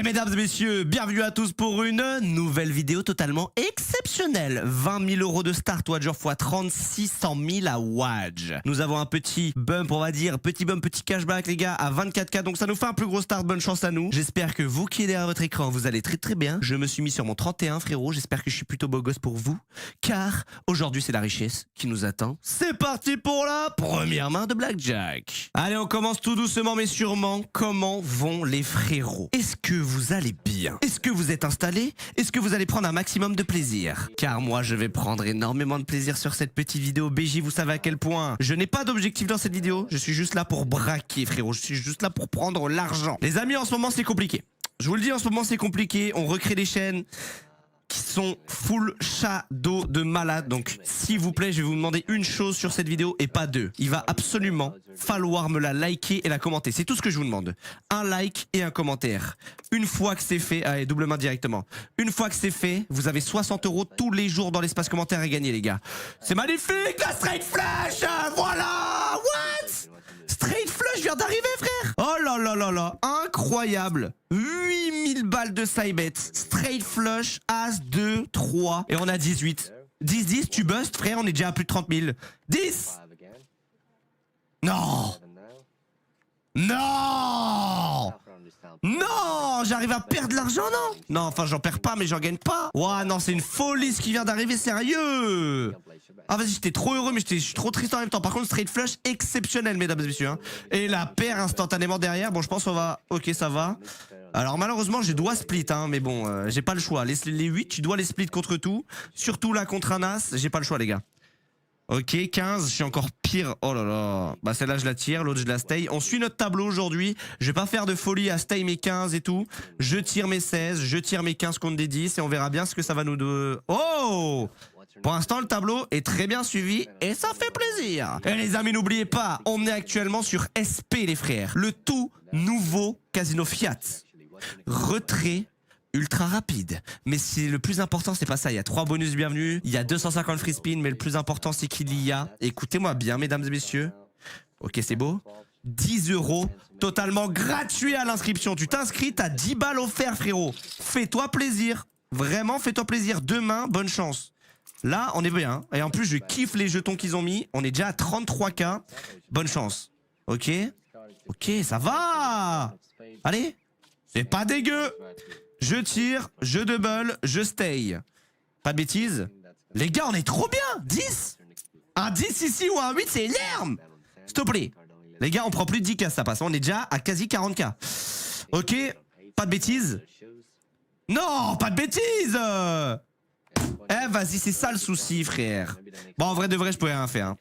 Et mesdames et messieurs, bienvenue à tous pour une nouvelle vidéo totalement exceptionnelle. 20 000 euros de start wager x 30, 600 000 à Wadge. Nous avons un petit bump, on va dire, petit bump, petit cashback les gars, à 24K. Donc ça nous fait un plus gros start, bonne chance à nous. J'espère que vous qui êtes derrière votre écran, vous allez très bien. Je me suis mis sur mon 31 frérot, j'espère que je suis plutôt beau gosse pour vous. Car aujourd'hui c'est la richesse qui nous attend. C'est parti pour la première main de Blackjack. Allez, on commence tout doucement mais sûrement. Comment vont les frérots? Est-ce que vous allez bien? Est-ce que vous êtes installés? Est-ce que vous allez prendre un maximum de plaisir? Car moi je vais prendre énormément de plaisir sur cette petite vidéo. BJ, vous savez à quel point je n'ai pas d'objectif dans cette vidéo. Je suis juste là pour braquer frérot. Je suis juste là pour prendre l'argent. Les amis, en ce moment c'est compliqué. Je vous le dis, en ce moment c'est compliqué. On recrée des chaînes qui sont full shadow de malade. Donc s'il vous plaît, je vais vous demander une chose sur cette vidéo et pas deux. Il va absolument falloir me la liker et la commenter. C'est tout ce que je vous demande. Un like et un commentaire. Une fois que c'est fait, allez, double main directement. Une fois que c'est fait, vous avez 60 € tous les jours dans l'espace commentaire à gagner les gars. C'est magnifique la straight flush. Voilà. What? Straight flush vient d'arriver frère. Oh là là là là, incroyable. 8000 balles de side bet. Straight flush, As, 2, 3. Et on a 18. 10, tu bustes frère, on est déjà à plus de 30 000. 10. Non. Non. Non, j'arrive à perdre l'argent, non? Non, enfin j'en perds pas mais j'en gagne pas. Ouah non, c'est une folie ce qui vient d'arriver, sérieux. Ah vas-y, j'étais trop heureux mais je suis trop triste en même temps. Par contre, straight flush exceptionnel mesdames et messieurs hein. Et la paire instantanément derrière. Bon, je pense on va... Ok, ça va. Alors malheureusement je dois split hein, mais bon j'ai pas le choix. Les 8 tu dois les split contre tout. Surtout là contre un as, j'ai pas le choix les gars. Ok, 15, je suis encore pire. Oh là là. Bah celle-là je la tire, l'autre je la stay. On suit notre tableau aujourd'hui. Je vais pas faire de folie à stay mes 15 et tout. Je tire mes 16, je tire mes 15 contre des 10 et on verra bien ce que ça va nous donner. Oh! Pour l'instant le tableau est très bien suivi et ça fait plaisir. Et les amis, n'oubliez pas, on est actuellement sur SP les frères. Le tout nouveau Casino Fiat. Retrait ultra rapide. Mais c'est le plus important, c'est pas ça. Il y a 3 bonus bienvenue, il y a 250 free spin, mais le plus important c'est qu'il y a, écoutez-moi bien mesdames et messieurs, ok c'est beau, 10 € totalement gratuit à l'inscription. Tu t'inscris, t'as 10 balles offertes frérot. Fais-toi plaisir, vraiment fais-toi plaisir. Demain, bonne chance. Là on est bien, et en plus je kiffe les jetons qu'ils ont mis. On est déjà à 33K, bonne chance. Ok, ok ça va. Allez, c'est pas dégueu. Je tire, je double, je stay. Pas de bêtises. Les gars, on est trop bien. 10. Un 10 ici ou un 8, c'est énorme. S'il te plaît. Les gars, on prend plus de 10K, ça passe. On est déjà à quasi 40K. Ok, pas de bêtises. Non, pas de bêtises. Eh, vas-y, c'est ça le souci, frère. Bon, en vrai de vrai, je pourrais rien faire.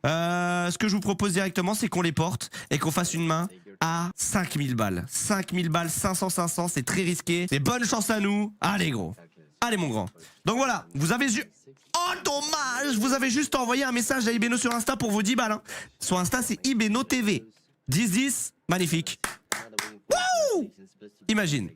Ce que je vous propose directement, c'est qu'on les porte et qu'on fasse une main à 5000 balles. 5000 balles, 500, c'est très risqué. C'est bonne chance à nous. Allez gros. Allez mon grand. Donc voilà, vous avez juste... Oh dommage, vous avez juste envoyé un message à Ibeno sur Insta pour vos 10 balles. Hein. Sur Insta, c'est Ibeno TV. 10-10, magnifique. Wouh! Imagine.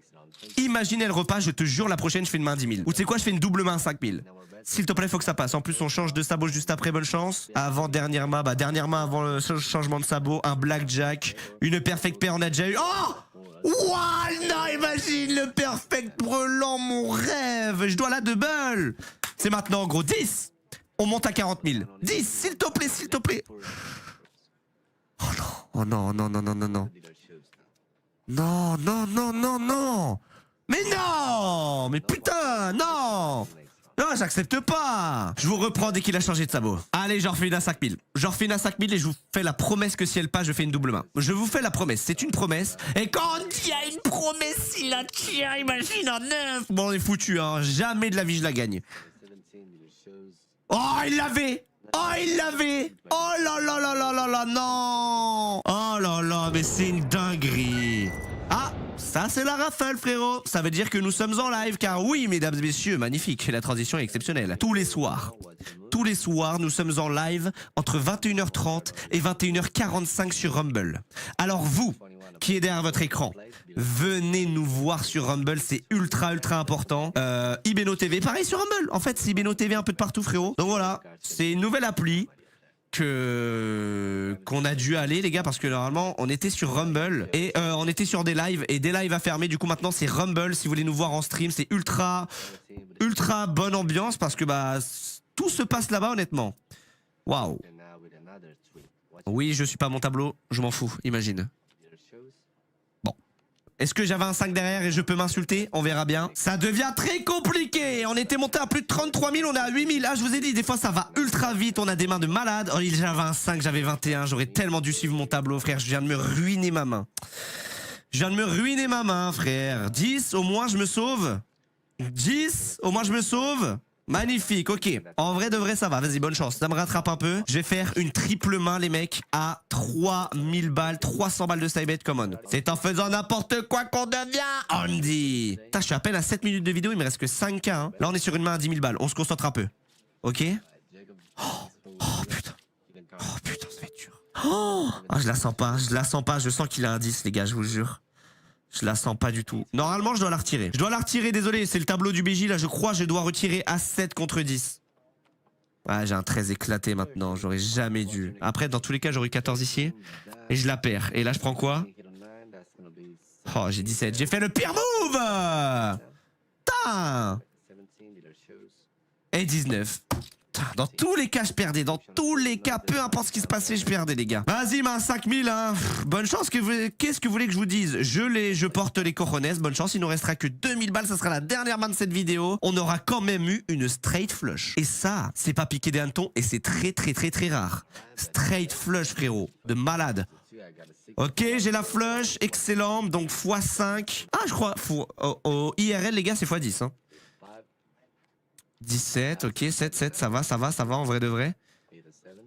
Imaginez le repas, je te jure, la prochaine, je fais une main à 10 000. Ou tu sais quoi, je fais une double main à 5000. S'il te plaît, faut que ça passe. En plus, on change de sabot juste après, bonne chance. Avant dernière main, bah dernière main avant le changement de sabot, un blackjack, une perfect pair, on a déjà eu. Oh! Wow, non, imagine le perfect brelan, mon rêve. Je dois la double. C'est maintenant, gros. 10. On monte à 40 000. 10, s'il te plaît, s'il te plaît. Oh non, oh non, non, non, non, non, non. Non, non, non, non, non. Mais non! Mais putain, non! Non, j'accepte pas. Je vous reprends dès qu'il a changé de sabot. Allez, j'en refais une à 5000. J'en refais une à 5000 et je vous fais la promesse que si elle passe, je fais une double main. Je vous fais la promesse, c'est une promesse. Et quand il y a une promesse, il la tient, imagine en 9. Bon, on est foutu, hein. Jamais de la vie je la gagne. Oh, il l'avait. Oh, il l'avait. Oh là là là là là là, non. Oh là là, mais c'est une dinguerie. Ah, ça c'est la rafale frérot. Ça veut dire que nous sommes en live car oui mesdames et messieurs, magnifique, la transition est exceptionnelle. Tous les soirs, nous sommes en live entre 21h30 et 21h45 sur Rumble. Alors vous, qui est derrière votre écran, venez nous voir sur Rumble, c'est ultra important. Ibeno TV, pareil sur Rumble. En fait c'est Ibeno TV un peu de partout frérot. Donc voilà, c'est une nouvelle appli. qu'on a dû aller, les gars, parce que normalement, on était sur Rumble et on était sur des lives et des lives à fermer. Du coup, maintenant, c'est Rumble. Si vous voulez nous voir en stream, c'est ultra bonne ambiance parce que bah tout se passe là-bas, honnêtement. Waouh. Oui, je suis pas à mon tableau, je m'en fous, imagine. Bon. Est-ce que j'avais un 5 derrière et je peux m'insulter? On verra bien. Ça devient très compliqué. On était monté à plus de 33 000, on est à 8 000. Ah, je vous ai dit, des fois ça va ultra vite. On a des mains de malade. Oh, j'avais un 5, j'avais 21. J'aurais tellement dû suivre mon tableau, frère. Je viens de me ruiner ma main. Je viens de me ruiner ma main, frère. 10, au moins je me sauve. 10, au moins je me sauve. Magnifique, ok. En vrai de vrai, ça va. Vas-y, bonne chance. Ça me rattrape un peu. Je vais faire une triple main, les mecs, à 3000 balles, 300 balles de side bet, come on. C'est en faisant n'importe quoi qu'on devient Andy. Putain, je suis à peine à 7 minutes de vidéo, il me reste que 5K. Hein. Là, on est sur une main à 10 000 balles. On se concentre un peu. Ok. Oh putain. Oh putain, ça va être dur. Oh, je la sens pas, je la sens pas. Je sens qu'il a un 10, les gars, je vous jure. Je la sens pas du tout. Normalement, je dois la retirer. Je dois la retirer, désolé, c'est le tableau du BJ, là, je crois, je dois retirer à 7 contre 10. Ah, j'ai un 13 éclaté maintenant, j'aurais jamais dû. Après, dans tous les cas, j'aurais eu 14 ici. Et je la perds. Et là, je prends quoi? Oh, j'ai 17. J'ai fait le pire move! Putain! Et 19. Dans tous les cas, je perdais. Dans tous les cas, peu importe ce qui se passait, je perdais, les gars. Vas-y, main 5000, hein. Bonne chance. Qu'est-ce que vous voulez que je vous dise? Je porte les cojones. Bonne chance. Il nous restera que 2000 balles. Ça sera la dernière main de cette vidéo. On aura quand même eu une straight flush. Et ça, c'est pas piqué des hannetons. Et c'est très rare. Straight flush, frérot. De malade. Ok, j'ai la flush. Excellent. Donc, x5. Ah, je crois. Au IRL, les gars, c'est x10, hein. 17, ok, 7, ça va en vrai de vrai.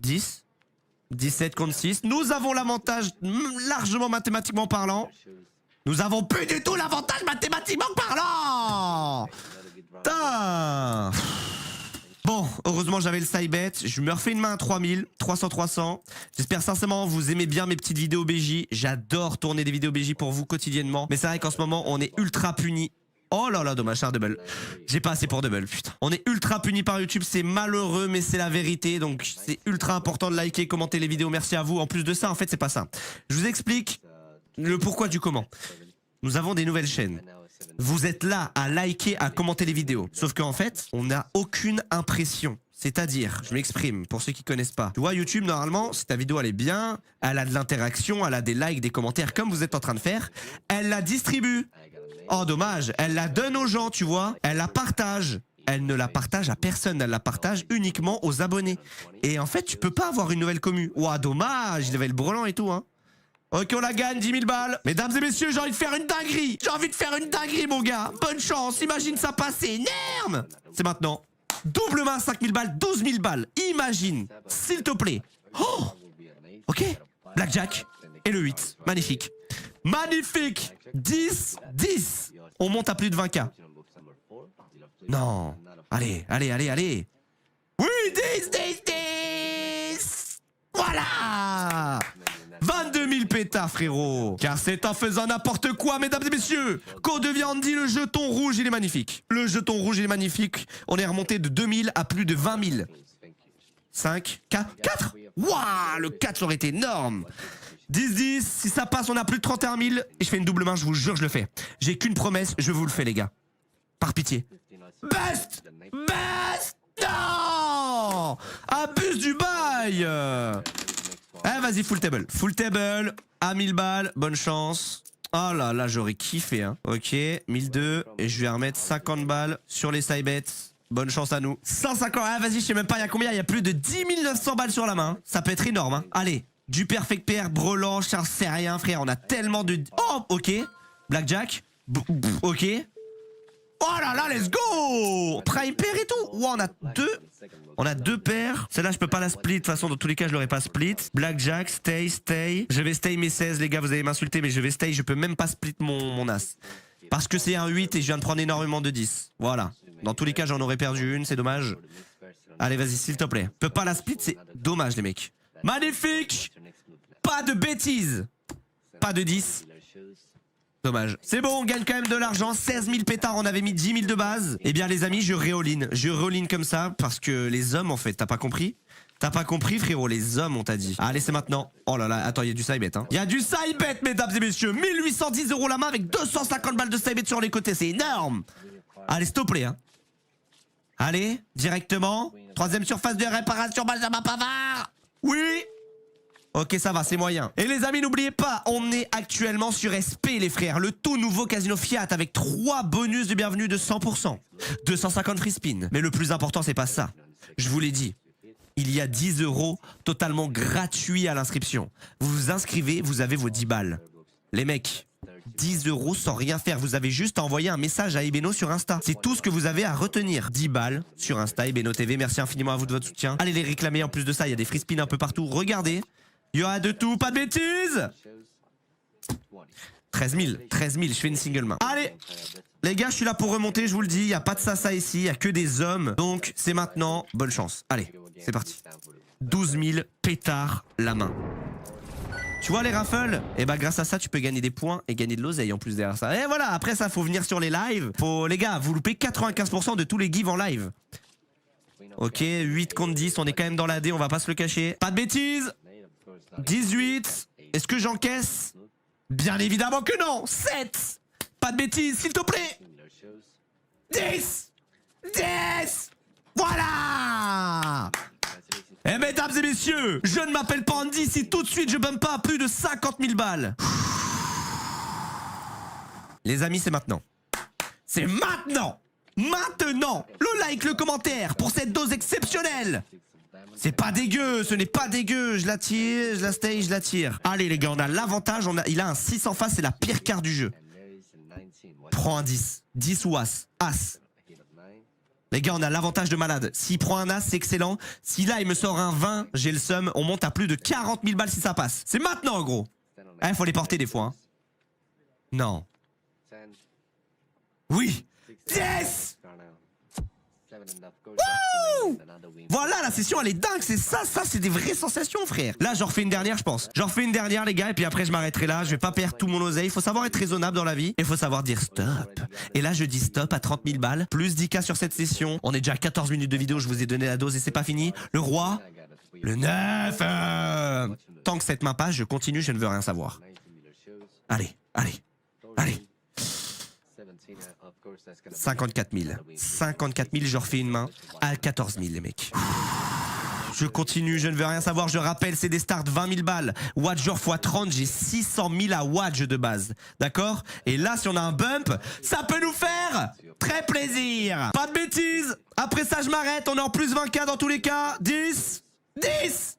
10, 17 contre 6. Nous avons l'avantage largement mathématiquement parlant. Nous avons plus du tout l'avantage mathématiquement parlant. Putain. Bon, heureusement j'avais le side bet. Je me refais une main à 3000, 300. J'espère sincèrement vous aimez bien mes petites vidéos BJ. J'adore tourner des vidéos BJ pour vous quotidiennement. Mais c'est vrai qu'en ce moment on est ultra punis. Oh là là, dommage, c'est un double. J'ai pas assez pour double, putain. On est ultra puni par YouTube, c'est malheureux, mais c'est la vérité. Donc c'est ultra important de liker, commenter les vidéos. Merci à vous. En plus de ça, en fait, c'est pas ça. Je vous explique le pourquoi du comment. Nous avons des nouvelles chaînes. Vous êtes là à liker, à commenter les vidéos. Sauf qu'en fait, on n'a aucune impression. C'est-à-dire, je m'exprime pour ceux qui connaissent pas. Tu vois, YouTube, normalement, si ta vidéo elle est bien, elle a de l'interaction, elle a des likes, des commentaires, comme vous êtes en train de faire, elle la distribue. Oh dommage, elle la donne aux gens, tu vois. Elle la partage. Elle ne la partage à personne, elle la partage uniquement aux abonnés. Et en fait, tu peux pas avoir une nouvelle commu. Ouah, dommage, il avait le brelan et tout, hein. Ok, on la gagne, 10 000 balles. Mesdames et messieurs, j'ai envie de faire une dinguerie. J'ai envie de faire une dinguerie, mon gars. Bonne chance, imagine ça passer, énorme. C'est maintenant. Double main, 5 000 balles, 12 000 balles. Imagine, s'il te plaît. Oh, ok, blackjack et le 8, magnifique. Magnifique. 10. On monte à plus de 20K. Non. Allez. Oui, 10. Voilà. 22 000 pétards, frérot. Car c'est en faisant n'importe quoi, mesdames et messieurs, qu'on devient Andy. Le jeton rouge, il est magnifique. On est remonté de 2000 à plus de 20 000. 5, 4. Waouh, le 4, ça aurait été énorme. 10, si ça passe, on a plus de 31 000. Et je fais une double main, je vous jure, je le fais. J'ai qu'une promesse, je vous le fais, les gars. Par pitié. Best. Non. Abuse du bail. Eh, vas-y, full table. À 1000 balles, bonne chance. Oh là là, j'aurais kiffé, hein. Ok, 1002. Et je vais remettre 50 balles sur les side bets. Bonne chance à nous. 150, ah vas-y, je sais même pas, il y a combien? Il y a plus de 10 900 balles sur la main. Ça peut être énorme, hein. Allez. Du perfect pair, brelan, j'en sais rien, frère. On a tellement de... Oh, ok. Blackjack. Ok. Oh là là, let's go. Prime pair et tout. Wow, on a deux paires. Celle-là, je peux pas la split. De toute façon, dans tous les cas, je l'aurais pas split. Blackjack, stay. Je vais stay mes 16, les gars. Vous allez m'insulter, mais je vais stay. Je peux même pas split mon as. Parce que c'est un 8 et je viens de prendre énormément de 10. Voilà. Dans tous les cas, j'en aurais perdu une. C'est dommage. Allez, vas-y, s'il te plaît. Peux pas la split, c'est dommage, les mecs. Magnifique. Pas de bêtises. Pas de 10. Dommage. C'est bon, on gagne quand même de l'argent. 16 000 pétards, on avait mis 10 000 de base. Eh bien, les amis, je réoline. Je réoline comme ça parce que les hommes, en fait, t'as pas compris? T'as pas compris, frérot, les hommes, on t'a dit. Allez, c'est maintenant. Oh là là, attends, il y a du side bet, hein. Il y a du side bet, mesdames et messieurs. 1810 € la main avec 250 balles de side bet sur les côtés, c'est énorme. Allez, s'il te plaît, hein. Allez, directement. Troisième surface de réparation, Benjamin Pavard. Oui. Ok, ça va, c'est moyen. Et les amis, n'oubliez pas, on est actuellement sur SP, les frères. Le tout nouveau Casino Fiat avec 3 bonus de bienvenue de 100%. 250 free spin. Mais le plus important, c'est pas ça. Je vous l'ai dit. Il y a 10 € totalement gratuits à l'inscription. Vous vous inscrivez, vous avez vos 10 balles. Les mecs, 10 € sans rien faire. Vous avez juste à envoyer un message à Ebeno sur Insta. C'est tout ce que vous avez à retenir. 10 balles sur Insta, Ebeno TV. Merci infiniment à vous de votre soutien. Allez les réclamer. En plus de ça, il y a des free spins un peu partout. Regardez. Il y aura de tout, pas de bêtises. 13 000, 13 000, je fais une single main. Allez, les gars, je suis là pour remonter, je vous le dis. Il n'y a pas de ça ici, il n'y a que des hommes. Donc, c'est maintenant. Bonne chance. Allez, c'est parti. 12 000 pétards la main. Tu vois les raffles? Et bah grâce à ça, tu peux gagner des points et gagner de l'oseille en plus derrière ça. Et voilà, après ça, faut venir sur les lives. Les gars, vous loupez 95% de tous les gives en live. Ok, 8 contre 10, on est quand même dans la D, on va pas se le cacher. Pas de bêtises. 18. Est-ce que j'encaisse? Bien évidemment que non. 7. Pas de bêtises, s'il te plaît. 10. 10. Voilà. Et mesdames et messieurs, je ne m'appelle pas Andy si tout de suite je bump pas à plus de 50 000 balles. Les amis, c'est maintenant. C'est maintenant. Maintenant. Le like, le commentaire pour cette dose exceptionnelle. C'est pas dégueu, ce n'est pas dégueu. Je la tire, je la stage, je la tire. Allez les gars, on a l'avantage, il a un 6 en face, c'est la pire carte du jeu. Prends un 10. 10 ou As. As. Les gars, on a l'avantage de malade. S'il prend un As, c'est excellent. Si là, il me sort un 20, j'ai le seum. On monte à plus de 40 000 balles si ça passe. C'est maintenant, gros. Il faut les porter des fois. Hein. Non. Oui. Yes. Wouh! Voilà, la session elle est dingue, c'est ça c'est des vraies sensations frère. Là j'en refais une dernière je pense. J'en refais une dernière les gars et puis après je m'arrêterai là. Je vais pas perdre tout mon oseille. Il faut savoir être raisonnable dans la vie. Il faut savoir dire stop. Et là je dis stop à 30 000 balles. Plus 10K sur cette session. On est déjà à 14 minutes de vidéo, je vous ai donné la dose et c'est pas fini. Le roi. Le 9. Tant que cette main passe, je continue, je ne veux rien savoir. Allez, allez, allez. 54 000. 54 000, je refais une main à 14 000 les mecs. Je continue, je ne veux rien savoir. Je rappelle, c'est des starts 20 000 balles. Watcher x 30, j'ai 600 000 à watch de base. D'accord? Et là, si on a un bump, ça peut nous faire très plaisir. Pas de bêtises. Après ça, je m'arrête. On est en plus 20K dans tous les cas. 10. 10.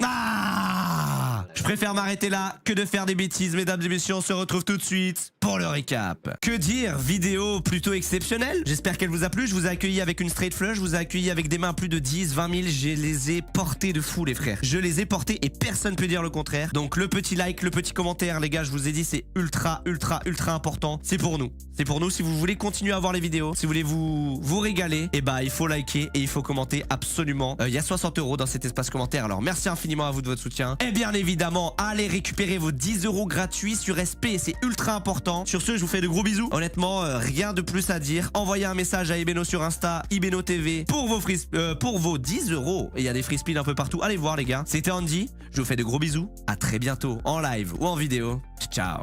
Ah! Je préfère m'arrêter là que de faire des bêtises, mesdames et messieurs. On se retrouve tout de suite pour le récap. Que dire? Vidéo plutôt exceptionnelle. J'espère qu'elle vous a plu. Je vous ai accueilli avec une straight flush. Je vous ai accueilli avec des mains à plus de 10, 20 000. Je les ai portés de fou, les frères. Je les ai portés et personne peut dire le contraire. Donc le petit like, le petit commentaire, les gars, je vous ai dit, c'est ultra important. C'est pour nous. C'est pour nous. Si vous voulez continuer à voir les vidéos, si vous voulez vous régaler, et bah il faut liker et il faut commenter absolument. Il y a 60 € dans cet espace commentaire. Alors merci infiniment à vous de votre soutien. Et bien évidemment, allez récupérer vos 10 € gratuits sur SP. C'est ultra important. Sur ce, je vous fais de gros bisous. Honnêtement, rien de plus à dire. Envoyez un message à Ebeno sur Insta, Ebeno TV pour vos 10 €. Et il y a des free spins un peu partout. Allez voir les gars. C'était Andy. Je vous fais de gros bisous. À très bientôt en live ou en vidéo. Ciao.